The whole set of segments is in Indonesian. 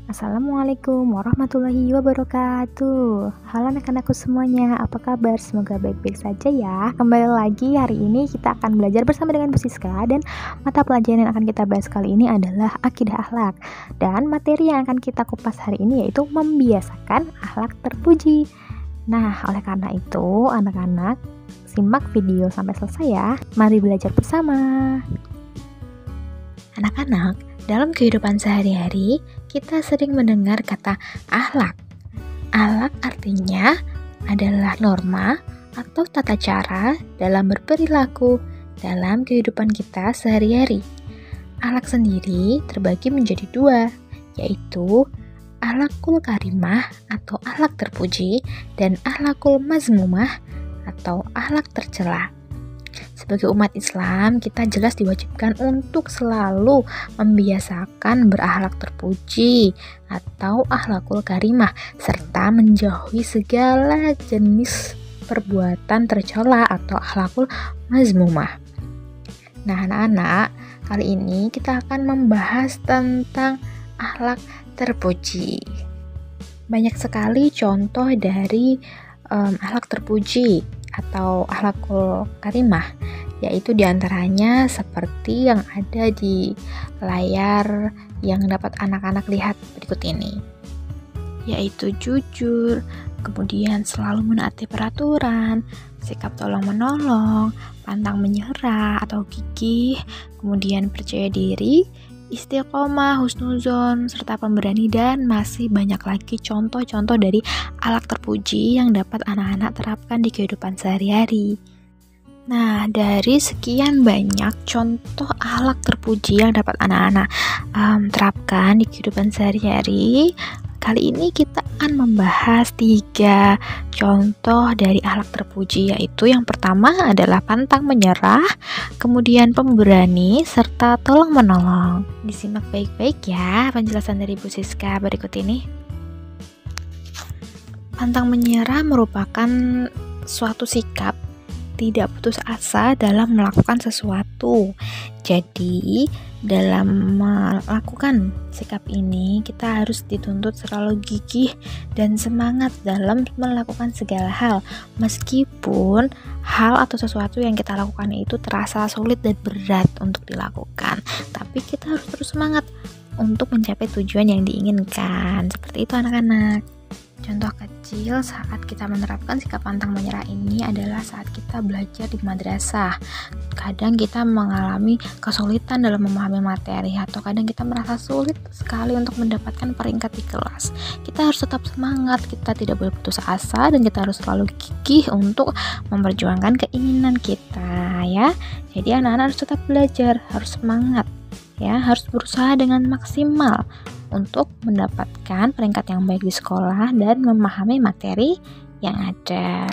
Assalamualaikum warahmatullahi wabarakatuh. Halo anak-anakku semuanya, apa kabar? Semoga baik-baik saja ya. Kembali lagi hari ini kita akan belajar bersama dengan Bu Siska, dan mata pelajaran yang akan kita bahas kali ini adalah akidah akhlak. Dan materi yang akan kita kupas hari ini yaitu membiasakan akhlak terpuji. Nah, oleh karena itu anak-anak simak video sampai selesai ya. Mari belajar bersama. Anak-anak, dalam kehidupan sehari-hari, kita sering mendengar kata akhlak. Akhlak artinya adalah norma atau tata cara dalam berperilaku dalam kehidupan kita sehari-hari. Akhlak sendiri terbagi menjadi dua, yaitu akhlakul karimah atau akhlak terpuji dan akhlakul mazmumah atau akhlak tercela. Sebagai umat Islam, kita jelas diwajibkan untuk selalu membiasakan berakhlak terpuji atau akhlakul karimah, serta menjauhi segala jenis perbuatan tercela atau akhlakul mazmumah. Nah, anak-anak, kali ini kita akan membahas tentang akhlak terpuji. Banyak sekali contoh dari akhlak terpuji atau akhlakul karimah, yaitu diantaranya seperti yang ada di layar yang dapat anak-anak lihat berikut ini, yaitu jujur, kemudian selalu menaati peraturan, sikap tolong menolong, pantang menyerah atau gigih, kemudian percaya diri, istiqomah, husnuzon, serta pemberani, dan masih banyak lagi contoh-contoh dari akhlak terpuji yang dapat anak-anak terapkan di kehidupan sehari-hari. Nah, dari sekian banyak contoh akhlak terpuji yang dapat anak-anak terapkan di kehidupan sehari-hari, kali ini kita akan membahas 3 contoh dari akhlak terpuji, yaitu yang pertama adalah pantang menyerah, kemudian pemberani, serta tolong menolong. Disimak baik-baik ya penjelasan dari Bu Siska berikut ini. Pantang menyerah merupakan suatu sikap tidak putus asa dalam melakukan sesuatu. Jadi, dalam melakukan sikap ini, kita harus dituntut selalu gigih dan semangat dalam melakukan segala hal, meskipun hal atau sesuatu yang kita lakukan itu terasa sulit dan berat untuk dilakukan. Tapi kita harus terus semangat untuk mencapai tujuan yang diinginkan. Seperti itu anak-anak. Contoh kecil saat kita menerapkan sikap pantang menyerah ini adalah saat kita belajar di madrasah. Kadang kita mengalami kesulitan dalam memahami materi, atau kadang kita merasa sulit sekali untuk mendapatkan peringkat di kelas. Kita harus tetap semangat, kita tidak boleh putus asa, dan kita harus selalu gigih untuk memperjuangkan keinginan kita ya. Jadi anak-anak harus tetap belajar, harus semangat ya, harus berusaha dengan maksimal untuk mendapatkan peringkat yang baik di sekolah dan memahami materi yang ada.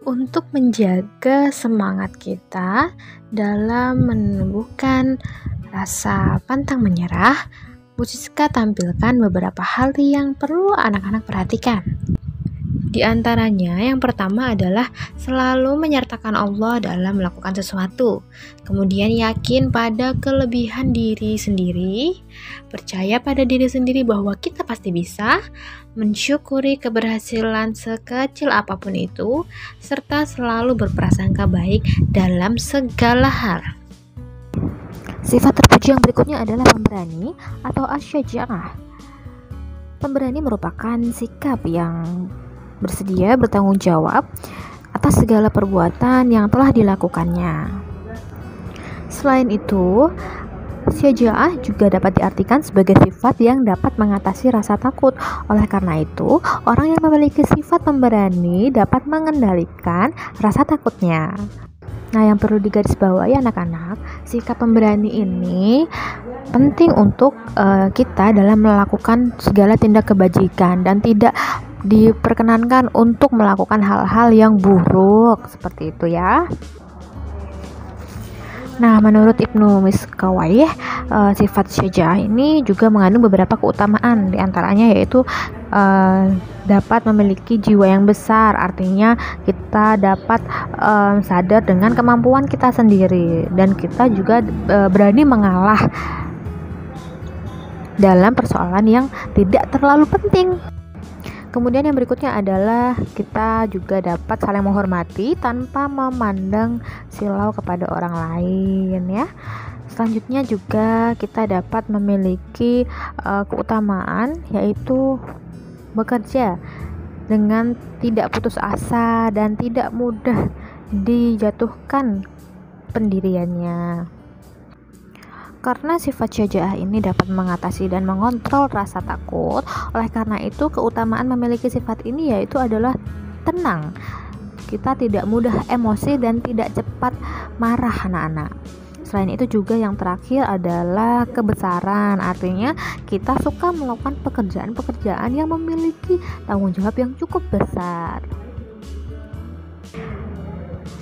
Untuk menjaga semangat kita dalam menumbuhkan rasa pantang menyerah, Bu Siska tampilkan beberapa hal yang perlu anak-anak perhatikan. Di antaranya, yang pertama adalah selalu menyertakan Allah dalam melakukan sesuatu. Kemudian yakin pada kelebihan diri sendiri, percaya pada diri sendiri bahwa kita pasti bisa, mensyukuri keberhasilan sekecil apapun itu, serta selalu berprasangka baik dalam segala hal. Sifat terpuji yang berikutnya adalah pemberani atau asyaja'ah. Pemberani merupakan sikap yang bersedia bertanggung jawab atas segala perbuatan yang telah dilakukannya. Selain itu, syaja'ah juga dapat diartikan sebagai sifat yang dapat mengatasi rasa takut. Oleh karena itu, orang yang memiliki sifat pemberani dapat mengendalikan rasa takutnya. Nah, yang perlu digarisbawahi anak-anak, sikap pemberani ini penting untuk kita dalam melakukan segala tindak kebajikan dan tidak diperkenankan untuk melakukan hal-hal yang buruk seperti itu ya. Nah, menurut Ibnu Miskawayh, sifat syaja'ah ini juga mengandung beberapa keutamaan, diantaranya yaitu dapat memiliki jiwa yang besar, artinya kita dapat sadar dengan kemampuan kita sendiri, dan kita juga berani mengalah dalam persoalan yang tidak terlalu penting. Kemudian yang berikutnya adalah kita juga dapat saling menghormati tanpa memandang silau kepada orang lain ya. Selanjutnya juga kita dapat memiliki keutamaan, yaitu bekerja dengan tidak putus asa dan tidak mudah dijatuhkan pendiriannya. Karena sifat syaja'ah ini dapat mengatasi dan mengontrol rasa takut, oleh karena itu keutamaan memiliki sifat ini yaitu adalah tenang. Kita tidak mudah emosi dan tidak cepat marah anak-anak. Selain itu juga yang terakhir adalah kebesaran, artinya kita suka melakukan pekerjaan-pekerjaan yang memiliki tanggung jawab yang cukup besar.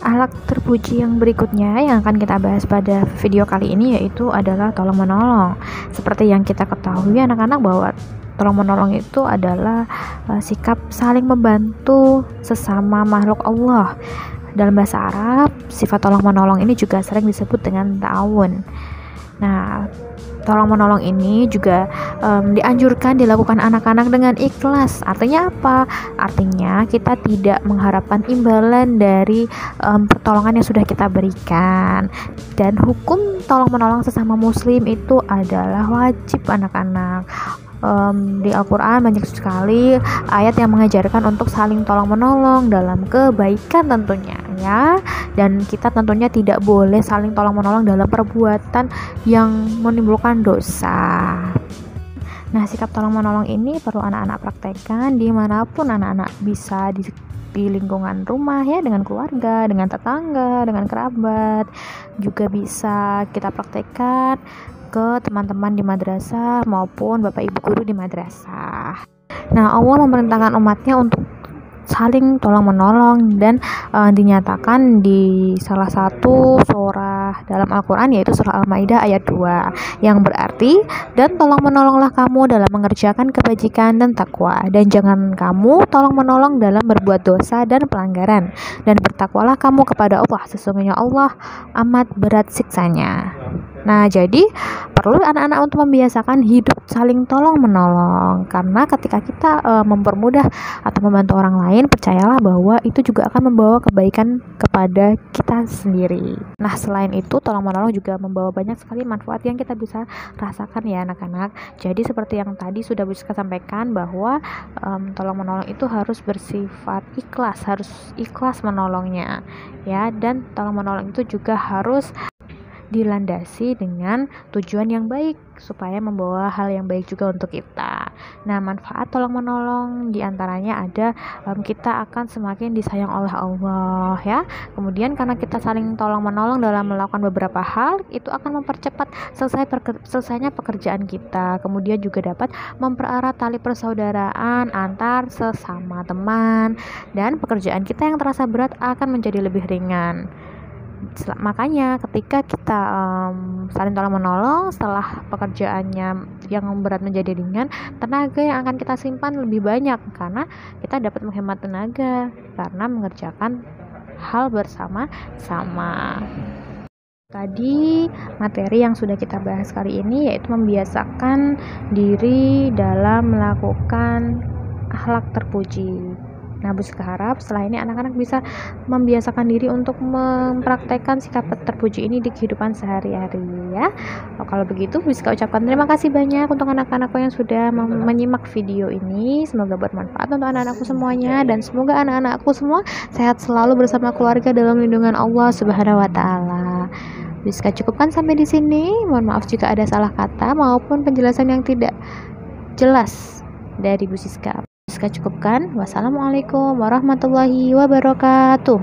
Akhlak terpuji yang berikutnya yang akan kita bahas pada video kali ini yaitu adalah tolong menolong. Seperti yang kita ketahui anak-anak bahwa tolong menolong itu adalah sikap saling membantu sesama makhluk Allah. Dalam bahasa Arab, sifat tolong menolong ini juga sering disebut dengan ta'awun. Nah, tolong menolong ini juga dianjurkan dilakukan anak-anak dengan ikhlas. Artinya apa? Artinya kita tidak mengharapkan imbalan dari pertolongan yang sudah kita berikan. Dan hukum tolong menolong sesama muslim itu adalah wajib anak-anak. Di Al-Quran banyak sekali ayat yang mengajarkan untuk saling tolong menolong dalam kebaikan tentunya ya, dan kita tentunya tidak boleh saling tolong menolong dalam perbuatan yang menimbulkan dosa. Nah, sikap tolong menolong ini perlu anak-anak praktekkan dimanapun anak-anak bisa, di lingkungan rumah ya, dengan keluarga, dengan tetangga, dengan kerabat, juga bisa kita praktekkan ke teman-teman di madrasah maupun bapak ibu guru di madrasah. Nah, Allah memerintahkan umatnya untuk saling tolong menolong dan dinyatakan di salah satu surah dalam Al-Quran yaitu surah Al-Maidah ayat 2 yang berarti, dan tolong menolonglah kamu dalam mengerjakan kebajikan dan takwa, dan jangan kamu tolong menolong dalam berbuat dosa dan pelanggaran, dan bertakwalah kamu kepada Allah, sesungguhnya Allah amat berat siksanya. Nah, jadi perlu anak-anak untuk membiasakan hidup saling tolong menolong, karena ketika kita mempermudah atau membantu orang lain, percayalah bahwa itu juga akan membawa kebaikan kepada kita sendiri. Nah, selain itu tolong menolong juga membawa banyak sekali manfaat yang kita bisa rasakan ya anak-anak. Jadi seperti yang tadi sudah bisa sampaikan bahwa tolong menolong itu harus bersifat ikhlas, harus ikhlas menolongnya ya, dan tolong menolong itu juga harus dilandasi dengan tujuan yang baik supaya membawa hal yang baik juga untuk kita. Nah, manfaat tolong menolong diantaranya ada kita akan semakin disayang oleh Allah ya. Kemudian karena kita saling tolong menolong dalam melakukan beberapa hal, itu akan mempercepat selesainya pekerjaan kita. Kemudian juga dapat mempererat tali persaudaraan antar sesama teman, dan pekerjaan kita yang terasa berat akan menjadi lebih ringan. Makanya ketika kita saling tolong menolong, setelah pekerjaannya yang berat menjadi ringan, tenaga yang akan kita simpan lebih banyak karena kita dapat menghemat tenaga karena mengerjakan hal bersama-sama. Tadi materi yang sudah kita bahas kali ini yaitu membiasakan diri dalam melakukan akhlak terpuji. Nah, Bu harap setelah ini anak-anak bisa membiasakan diri untuk mempraktekkan sikap terpuji ini di kehidupan sehari-hari ya. Kalau begitu, bisa ucapkan terima kasih banyak untuk anak-anakku yang sudah menyimak video ini. Semoga bermanfaat untuk anak-anakku semuanya, dan semoga anak-anakku semua sehat selalu bersama keluarga dalam lindungan Allah Subhanahu wa taala. Bisa cukupkan sampai di sini. Mohon maaf jika ada salah kata maupun penjelasan yang tidak jelas dari Bu Siska. Cukupkan. Wassalamualaikum warahmatullahi wabarakatuh.